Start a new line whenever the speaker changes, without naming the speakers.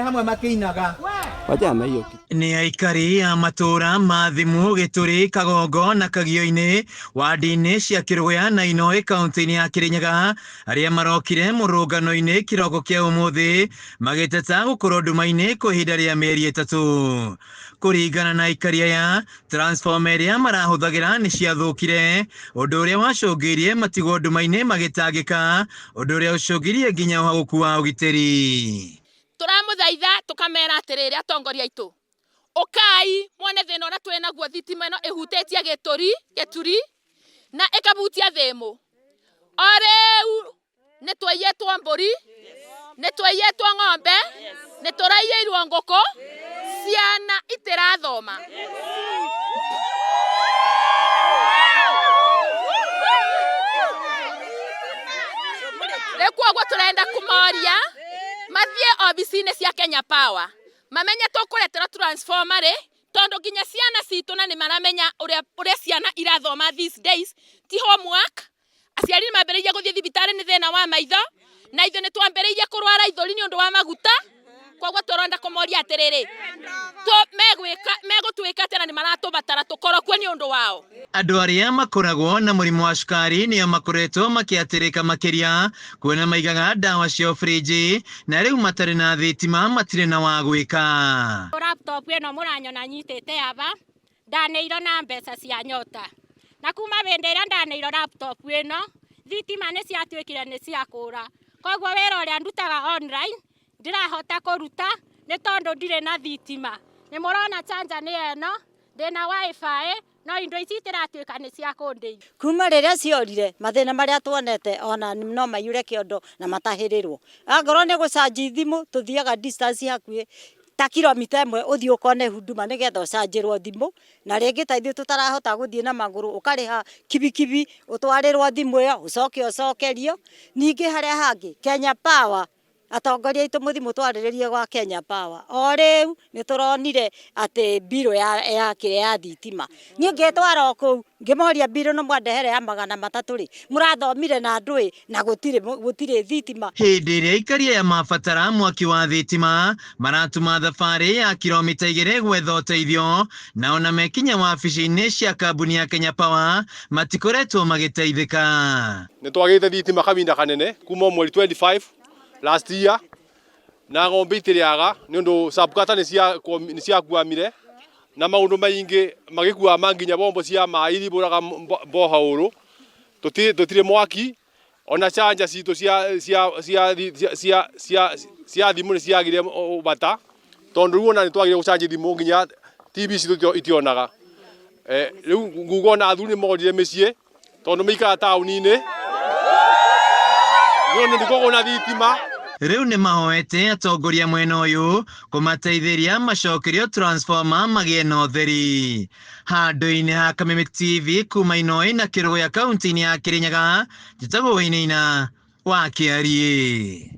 hamwe makĩinaga
wajana hiyo
nĩ aikari a matũra ma Thimu, Gĩtũri, Kagongo na Kagio-inĩ wadi-inĩ cia Kĩrũgũya na Inoe kaunti-inĩ ya Kĩrĩnyaga arĩa marokire mũrũngano-inĩ kĩroko kĩa ũmũthĩ magĩteta gũkorwo nduma-inĩ kwa ihinda rĩa mĩeri 3. Kũringana na aikari aya, transformer ĩrĩa marahũthagĩra nĩ ciathũkire, ũndũ ũrĩa wacũngĩrĩirie matigwo nduma-inĩ magĩtangĩka, ũndũ ũrĩa ũcũngĩrĩirie nginya ũhagũku wa ũgitĩri.
Turamuthaitha tukamera atiriri atongoria aitu ukai mwone thina uria twi naguo thitima ino ihutĩtie Gĩtũri na ikahutia Thimu. Oriu ni twaiyĩtwo mbũri, ni twaiyĩtwo ng'ombe, ni tũraiyĩirwo ngũkũ, ciana itirathoma. Rĩu koguo tũrenda kũmoria mathie obisi-inĩ cia Kenya Power mamenye tũkũretera transformer tondu nginya ciana citũ na nĩ maramenya ũrĩa ciana irathoma these days ti homework. Aciari mambĩrĩirie gũthiĩ thibitarĩ nĩ thĩna wa maitho, na ithuĩ nĩ twambĩrĩirie kũrwara ithũri nĩ ũndũ wa maguta. Koguo tũrenda kũmoria atĩrĩrĩ, megũtwĩka atĩ na nĩ maratũbatara tũkorwo kuo nĩ ũndũ wao.
Andũ arĩa makoragwo na mũrimũ wa cukari nĩo makoretwo makĩatĩrĩka makĩria, kuona maigaga ndawa cia fridge na rĩu matarĩ na thitima matirĩ na wa gwĩka.
Laptop ĩno mũranyona nyitĩte aba ndanĩirwo na mbeca cia nyota, na kuma hĩndĩ ĩrĩa ndanĩirwo laptop ĩno thitima nĩ ciatuĩkire nĩ ciakũra. Koguo wĩra ũrĩa ndutaga online ndirahota kũruta nĩ tondũ ndirĩ na thitima. Nĩ mũrona charger nĩ eno, ndĩna wifi, no indo ici itiratuĩka nĩ cia kũndeithia.
Kuma rĩrĩa ciorire mathĩna marĩa tuonete ona no maiyũre kĩondo na matahĩrĩrwo. Angorwo nĩ gũcanji thimũ tuthiaga distance hakuhĩ ta kilomita 1 ũthiĩ ũkone huduma nĩgetha ũcanjĩrwo thimũ, na rĩngĩ ta ithuĩ tũtarahota gũthiĩ na magũrũ ũkarĩha kibikibi ũtwarĩrwo thimũ ĩyo ũcokerio. Ningĩ harĩa hangĩ Kenya Power atongoria aitũ mũthimũ twarĩrĩrie gwa Kenya Power. O rĩu nĩ tũronire atĩ mbirũ ya thitima. Niĩ ngĩtwara kũu ngĩmoria mbirũ no mwandehere ya 300 mũrathomire na ndũĩ na gũtirĩ thitima.
Hĩndĩ ĩrĩa aikari aya mabatara mwaki wa thitima maratuma thabarĩ ya kilomita 2 gwetha ũteithio, na ona mekinya wabici-inĩ cia kambuni ya Kenya Power matikoretwo magĩteithĩka.
Nĩ twagĩte thitima kahinda kanene kuma mweri 25 last year, na ng'ombe itiriaga nĩ ũndũ subcata nĩ ciakuamire na maũndũ maingĩ magĩkua manginya bombo cia maĩ ibũraga bohaũrũ. Tũtirĩ mwaki, ona charger citũ cia thimũ nĩ ciagire bata, tondũ rĩu ona nĩ twagire gũcanji thimũ nginya TV citũ itionaga. Rĩu nguga ona athuri nĩ morire mĩciĩ tondũ maikara taũni-inĩ nĩ ndĩkoragwo na thitima.
Rĩu nĩ mahoete atongoria mwena ũyũ kũmateithĩria macokerio transformer magĩe na ũtheri. Handũ-inĩ ha Kameme TV kuma Inoe na Kĩrũgũya kaunti-inĩ ya Kĩrĩnyaga, njĩtagwo Wainaina wa Kĩarie.